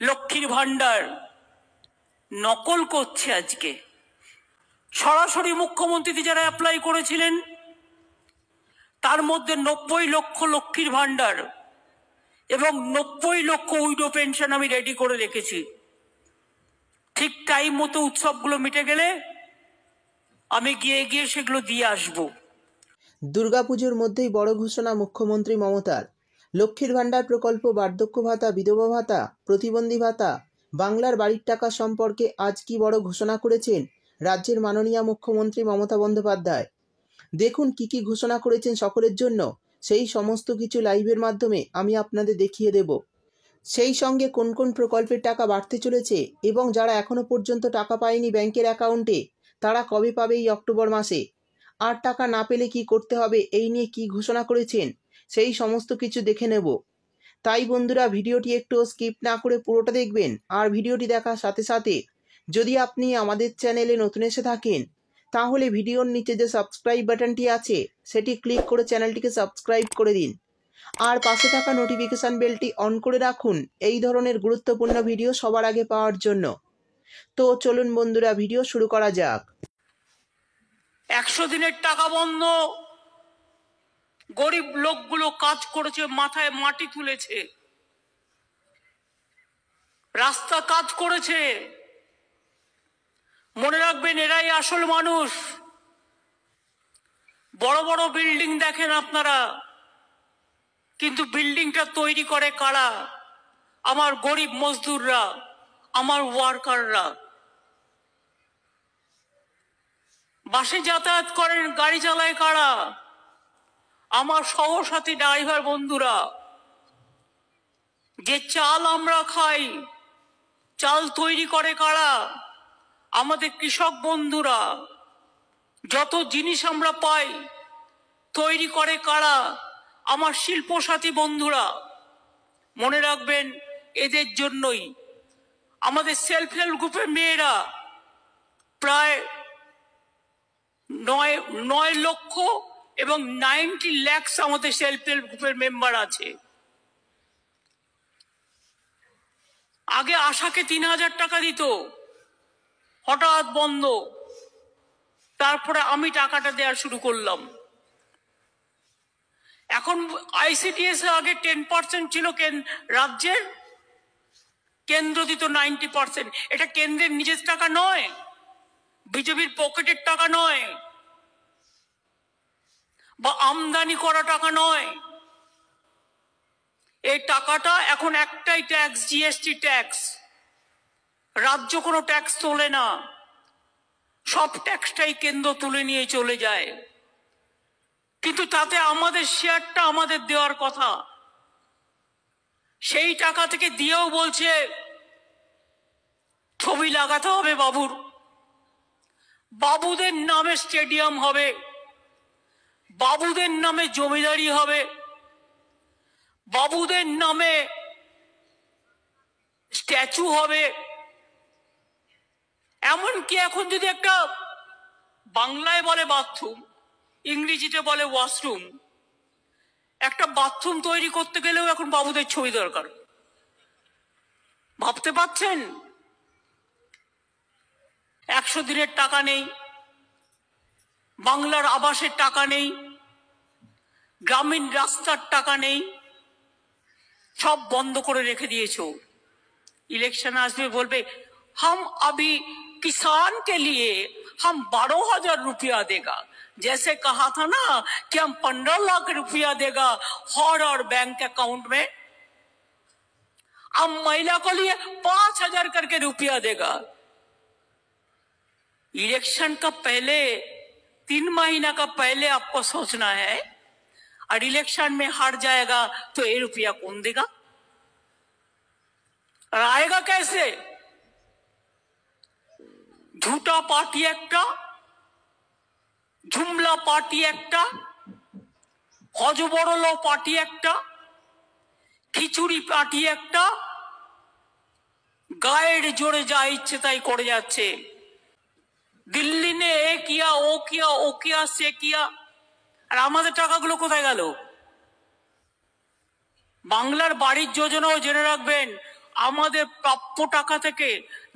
লক্ষ্মীর ভান্ডার নকল করছে। আজকে সরাসরি মুখ্যমন্ত্রী যারা অ্যাপ্লাই করেছিলেন তার মধ্যে 90 লক্ষ লক্ষ্মীর ভান্ডার এবং 90 লক্ষ উইডো পেনশন আমি রেডি করে রেখেছি। ঠিক টাইম মতো উৎসবগুলো মিটে গেলে আমি গিয়ে সেগুলো দিয়ে আসবো। দুর্গাপুজোর মধ্যেই বড় ঘোষণা মুখ্যমন্ত্রী মমতার। লক্ষ্মীর ভান্ডার প্রকল্প, বার্ধক্য ভাতা, বিধবা ভাতা, প্রতিবন্ধী ভাতা, বাংলার বাড়ির টাকা সম্পর্কে আজ কি বড় ঘোষণা করেছেন রাজ্যের মাননীয় মুখ্যমন্ত্রী মমতা বন্দ্যোপাধ্যায়। দেখুন কি কি ঘোষণা করেছেন সকলের জন্য, সেই সমস্ত কিছু লাইভের মাধ্যমে আমি আপনাদের দেখিয়ে দেব। সেই সঙ্গে কোন কোন প্রকল্পের টাকা বাড়তে চলেছে এবং যারা এখনো পর্যন্ত টাকা পায়নি ব্যাংকের অ্যাকাউন্টে তারা কবে পাবে এই অক্টোবর মাসে, আর টাকা না পেলে কি করতে হবে, এই নিয়ে কি ঘোষণা করেছেন সেই সমস্ত কিছু দেখে নেব। তাই বন্ধুরা, ভিডিওটি একটু স্কিপ না করে পুরোটা দেখবেন। আর ভিডিওটি দেখার সাথে সাথে যদি আপনি আমাদের চ্যানেলে নতুন এসে থাকেন তাহলে ভিডিওর নিচে যে সাবস্ক্রাইব বাটনটি আছে সেটি ক্লিক করে চ্যানেলটিকে সাবস্ক্রাইব করে দিন। আর পাশে থাকা নোটিফিকেশান বেলটি অন করে রাখুন এই ধরনের গুরুত্বপূর্ণ ভিডিও সবার আগে পাওয়ার জন্য। তো চলুন বন্ধুরা, ভিডিও শুরু করা যাক। 100 দিনের টাকা বন্ধ। গরিব লোকগুলো কাজ করেছে, মাথায় মাটি তুলেছে, রাস্তা কাজ করেছে। মনে রাখবেন, এরাই আসল মানুষ। বড় বড় বিল্ডিং দেখেন আপনারা, কিন্তু বিল্ডিংটা তৈরি করে কারা? আমার গরিব মজদুররা, আমার ওয়ার্কাররা। বাসে যাতায়াত করেন, গাড়ি চালায় কারা? আমার সহসাথী ড্রাইভার বন্ধুরা। যে চাল আমরা খাই, চাল তৈরি করে কারা? আমাদের কৃষক বন্ধুরা। যত জিনিস আমরা পাই তৈরি করে কারা? আমার শিল্প সাথী বন্ধুরা। মনে রাখবেন, এদের জন্যই আমাদের সেলফ হেল্প গ্রুপের মেয়েরা প্রায় 9 লক্ষ এবং 90 লাখ আমাদের সেলফ হেল্প গ্রুপের মেম্বার আছে। আগে আশাকে 3000 টাকা দিত, হঠাৎ বন্ধ। তারপরে আমি টাকাটা দেওয়া শুরু করলাম। এখন আইসিডিএস আগে 10% ছিল রাজ্যের, কেন্দ্র দিত 90%। এটা কেন্দ্রের নিজের টাকা নয়, বিজেপির পকেটের টাকা নয়, বা আমদানি করা টাকা নয়। এই টাকাটা এখন একটাই ট্যাক্স, জিএসটি ট্যাক্স। রাজ্য কোনো ট্যাক্স তোলে না, সব ট্যাক্সটাই কেন্দ্র তুলে নিয়ে চলে যায়। কিন্তু তাতে আমাদের শেয়ারটা আমাদের দেওয়ার কথা। সেই টাকা থেকে দিয়েও বলছে ছবি লাগাতে হবে বাবুর, বাবুদের নামে স্টেডিয়াম হবে, বাবুদের নামে জমিদারি হবে, বাবুদের নামে স্ট্যাচু হবে। এমনকি এখন যদি একটা, বাংলায় বলে বাথরুম, ইংরেজিতে বলে ওয়াশরুম, একটা বাথরুম তৈরি করতে গেলেও এখন বাবুদের ছবি দরকার। ভাবতে পারছেন? 100 দিনের টাকা নেই, বাংলার আবাসের টাকা নেই, গ্রামীণ রাস্তার টাকা নেই, সব বন্ধ করে রেখে দিয়েছো। ইলেকশন আসবে, বলবে हम अभी किसान के लिए हम 12,000 रुपया देगा। जैसे कहा था ना कि हम 15 लाख रुपया देगा हर और बैंक अकाउंट में, अब महिला को लिए 5,000 करके रुपया देगा। इलेक्शन का पहले 3 महीना का पहले आपको सोचना है, और इलेक्शन में हार जाएगा तो ये रुपया कौन देगा और आएगा कैसे? झूठा पार्टी একটা, ঝুমলা পার্টি একটা, হজবরল পার্টি একটা, খিচুড়ি পার্টি একটা, গায়ের জোরে যা ইচ্ছে তাই করে যাচ্ছে। দিল্লি নে এ কিয়া, ও কিয়া, ও কিয়া, সে কিয়া। আর আমাদের টাকাগুলো কোথায় গেল? বাংলার বাড়ির যোজনাও জেনে রাখবেন, আমাদের প্রাপ্য টাকা থেকে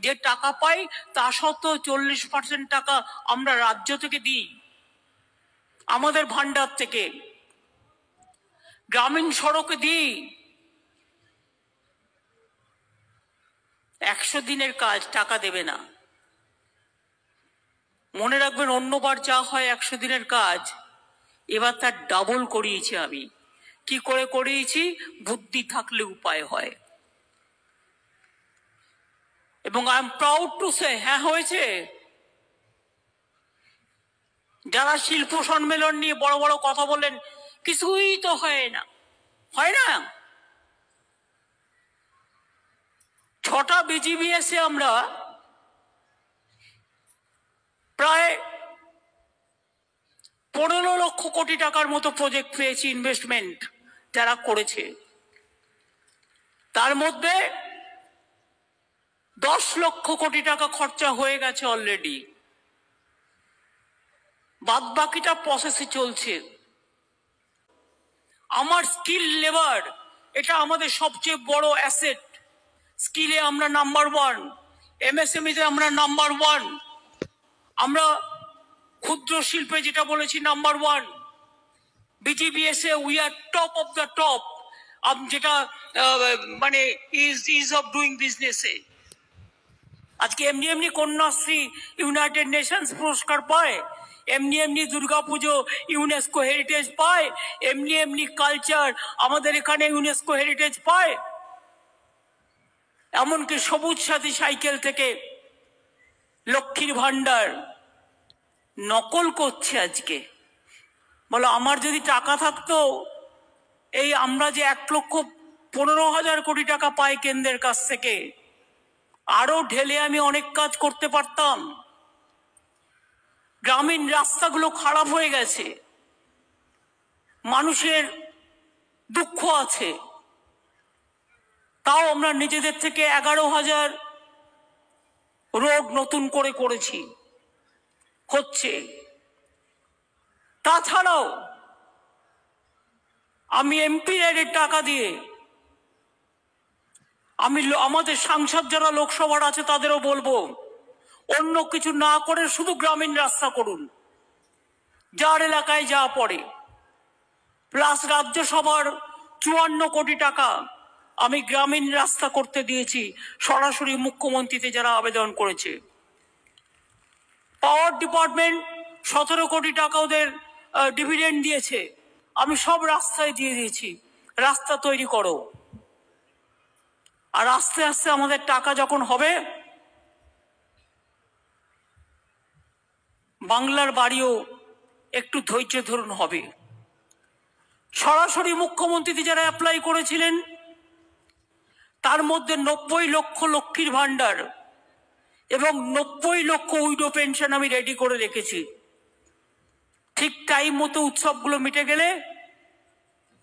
যে টাকা পাই তা সত্ত্বেও 40% টাকা আমরা রাজ্য থেকে দিই, আমাদের ভান্ডার থেকে গ্রামীণ সড়কে দিই। 100 দিনের কাজ টাকা দেবে না। মনে রাখবেন, অন্যবার যা হয় 100 দিনের কাজ, এবার তার ডাবল করিয়েছি আমি। কি করে করিয়েছি? বুদ্ধি থাকলে উপায় হয়। এবং I am proud to say, হ্যাঁ হয়েছে। যারা শিল্প সম্মেলন নিয়ে বড় বড় কথা বললেন, কিছুই তো হয় না, হয় না। 6টা বিজিবিএসে আমরা প্রায় 15 লক্ষ কোটি টাকার মতো প্রজেক্ট পেয়েছি, ইনভেস্টমেন্ট যারা করেছে। তার মধ্যে 10 লক্ষ কোটি টাকা খরচা হয়ে গেছে অলরেডি, বাদ বাকিটা প্রসেসে চলছে। আমার স্কিল লেবার, এটা আমাদের সবচেয়ে বড় অ্যাসেট। স্কিলে আমরা নাম্বার 1, এমএসএমই তে আমরা নাম্বার 1, আমরা ক্ষুদ্র শিল্পে যেটা বলেছি number 1, BGBS A we are top of the top, যেটা মানে ইজ অফ ডুইং বিজনেসে। আজকে এমনি এমনি কন্যাশ্রী ইউনাইটেড নেশনস পুরস্কার পায়, এমনি এমনি দুর্গাপুজো ইউনেস্কো হেরিটেজ পায়, এমনি এমনি কালচার আমাদের এখানে ইউনেস্কো হেরিটেজ পায়। এমনকি সবুজ সাথী সাইকেল থেকে লক্ষ্মীর ভান্ডার নকল করছে আজকে। বলো, আমার যদি টাকা থাকতো, এই আমরা যে 1,15,000 কোটি টাকা পাই কেন্দ্রের কাছ থেকে, আরো ঢেলে আমি অনেক কাজ করতে পারতাম। গ্রামীণ রাস্তাগুলো খারাপ হয়ে গেছে, মানুষের দুঃখ আছে, তাও আমরা নিজেদের থেকে 11,000 রোড নতুন করে করেছি, হচ্ছে। তাছাড়াও আমি এমপি রাইডের টাকা দিয়ে আমি আমাদের সাংসদ যারা লোকসভার আছে তাদেরও বলবো, অন্য কিছু না করে শুধু গ্রামীণ রাস্তা করুন, যার এলাকায় যা পড়ে। প্লাস রাজ্যসভার 54 কোটি টাকা আমি গ্রামীণ রাস্তা করতে দিয়েছি, সরাসরি মুখ্যমন্ত্রীতে যারা আবেদন করেছে। পাওয়ার ডিপার্টমেন্ট 17 কোটি টাকা ওদের ডিভিডেন্ড দিয়েছে, আমি সব রাস্তায় দিয়ে দিয়েছি, রাস্তা তৈরি করো। আর আস্তে আস্তে আমাদের টাকা যখন হবে, বাংলার বাড়িও একটু ধৈর্য ধরুন হবে। সরাসরি মুখ্যমন্ত্রীতে যারা অ্যাপ্লাই করেছিলেন, তার মধ্যে 90 লক্ষ লক্ষ্মীর ভান্ডার এবং 90 লক্ষ উইডো পেনশন আমি রেডি করে রেখেছি। ঠিক টাইম মতো উৎসবগুলো মিটে গেলে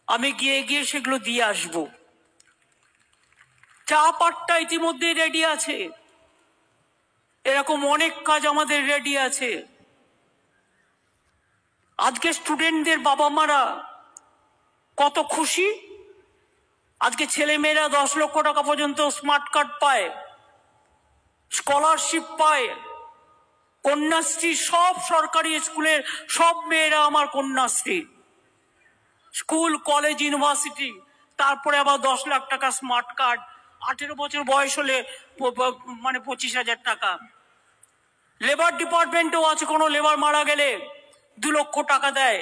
আমি গিয়ে সেগুলো দিয়ে আসব। চা পাট্টা ইতিমধ্যেই রেডি আছে, এরকম অনেক কাজ আমাদের রেডি আছে। আজকে স্টুডেন্টদের বাবা মারা কত খুশি, আজকে ছেলে মেয়েরা 10 লক্ষ টাকা পর্যন্ত স্মার্ট কার্ড পায়, স্কলারশিপ পায়, কন্যাশ্রী। সব সরকারি স্কুলের সব মেয়েরা আমার কন্যাশ্রী, স্কুল কলেজ ইউনিভার্সিটি। তারপরে আবার 10 লাখ টাকা স্মার্ট কার্ড, 18 বছর বয়স হলে মানে 25,000 টাকা। লেবার ডিপার্টমেন্টও আছে, কোনো লেবার মারা গেলে 2 লক্ষ টাকা দেয়,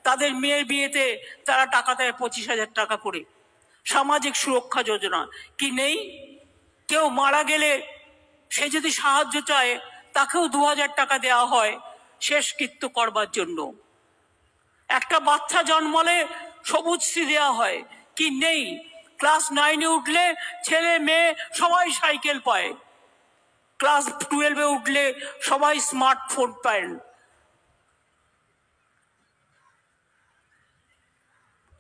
তাদের মেয়ের বিয়েতে তারা টাকা দেয় 25,000 টাকা করে। সামাজিক সুরক্ষা যোজনা কি নেই? কেউ মারা গেলে সে যদি সাহায্য চায়, তাকেও 2,000 টাকা দেওয়া হয় শেষকৃত্য করবার জন্য। একটা বাচ্চা জন্মালে সবুজশ্রী দেওয়া হয় কি নেই? ক্লাস 9-এ উঠলে ছেলে মেয়ে সবাই সাইকেল পায়, ক্লাস 12-এ উঠলে সবাই স্মার্টফোন পায়।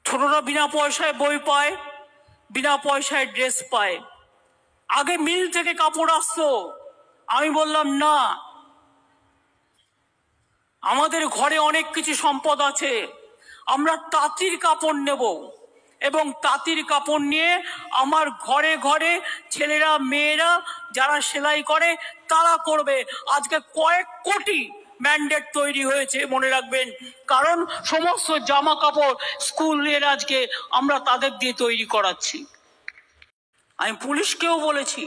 ছোটরা বিনা পয়সায় বই পায়, বিনা পয়সায় ড্রেস পায়। আগে মিল থেকে কাপড় আসতো, আমি বললাম না, আমাদের ঘরে অনেক কিছু সম্পদ আছে, আমরা তাঁতির কাপড় নেব। এবং তাঁতির কাপড় নিয়ে আমার ঘরে ঘরে ছেলেরা মেয়েরা যারা সেলাই করে তারা করবে। আজকে কয়েক কোটি ম্যান্ডেট তৈরি হয়েছে, মনে রাখবেন, কারণ সমস্ত জামা কাপড় স্কুলের আজকে আমরা তাদের দিয়ে তৈরি করাচ্ছি। আমি পুলিশকেও বলেছি,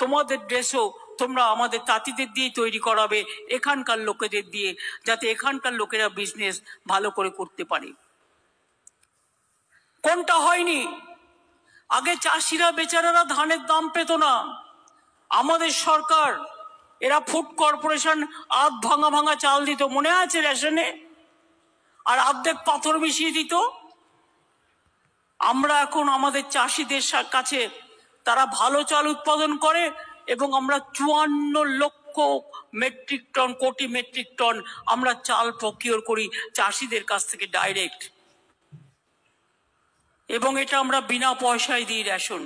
তোমাদের ড্রেসও তোমরা আমাদের তাঁতিদের দিয়ে তৈরি করাবে, এখানকার লোকেদের দিয়ে, যাতে এখানকার লোকেরা বিজনেস ভালো করে করতে পারে। কোনটা হয়নি? আগে চাষিরা বেচারারা ধানের দাম পেত না, আমাদের সরকার এরা ফুড কর্পোরেশন আধ ভাঙা ভাঙা চাল দিত, মনে আছে রেশনে, আর অর্ধেক পাথর মিশিয়ে দিত। আমরা এখন আমাদের চাষিদের কাছে তারা ভালো চাল উৎপাদন করে এবং আমরা 54 লক্ষ মেট্রিক টন, কোটি মেট্রিক টন আমরা চাল প্রকিওর করি চাষিদের কাছ থেকে ডাইরেক্ট, এবং এটা আমরা বিনা পয়সায় দিই রেশন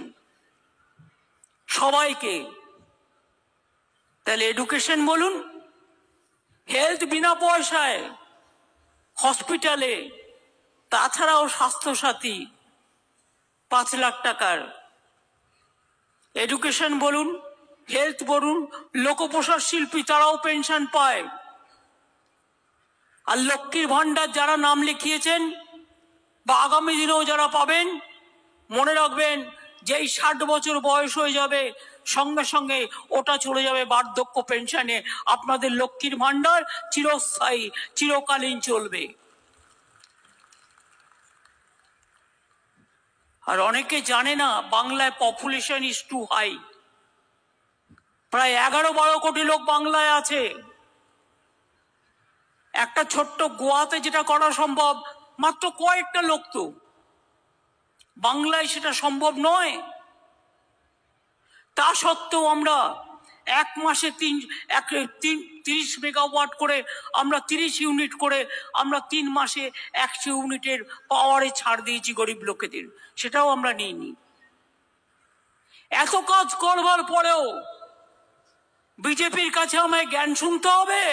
সবাইকে। তাহলে এডুকেশন বলুন, হেলথ বিনা পয়সায় হসপিটালে, তাছাড়াও স্বাস্থ্যসাথী 5 লাখ টাকার। এডুকেশন বলুন, হেলথ বলুন, লোকপ্রসার শিল্পী তারাও পেনশন পায়। আর লক্ষ্মীর ভান্ডার যারা নাম লিখিয়েছেন বা আগামী দিনেও যারা পাবেন, মনে রাখবেন যেই 60 বছর বয়স হয়ে যাবে সঙ্গে সঙ্গে ওটা চলে যাবে বার্ধক্য পেনশনে। আপনাদের লক্ষ্মীর ভান্ডার চিরস্থায়ী, চিরকালীন চলবে। আর অনেকে জানে না, বাংলায় পপুলেশন ইজ টু হাই, প্রায় 11-12 কোটি লোক বাংলায় আছে। একটা ছোট্ট গোয়াতে যেটা করা সম্ভব মাত্র কয়েকটা লোক, তো বাংলায় সেটা সম্ভব নয়। তা সত্ত্বেও আমরা এক মাসে 30 মেগাওয়াট করে, আমরা 30 ইউনিট করে আমরা 3 মাসে 100 ইউনিটের পাওয়ারে ছাড় দিয়েছি গরিব লোকেদের, সেটাও আমরা নিইনি। এত কাজ করবার পরেও বিজেপির কাছে আমায় জ্ঞান শুনতে হবে।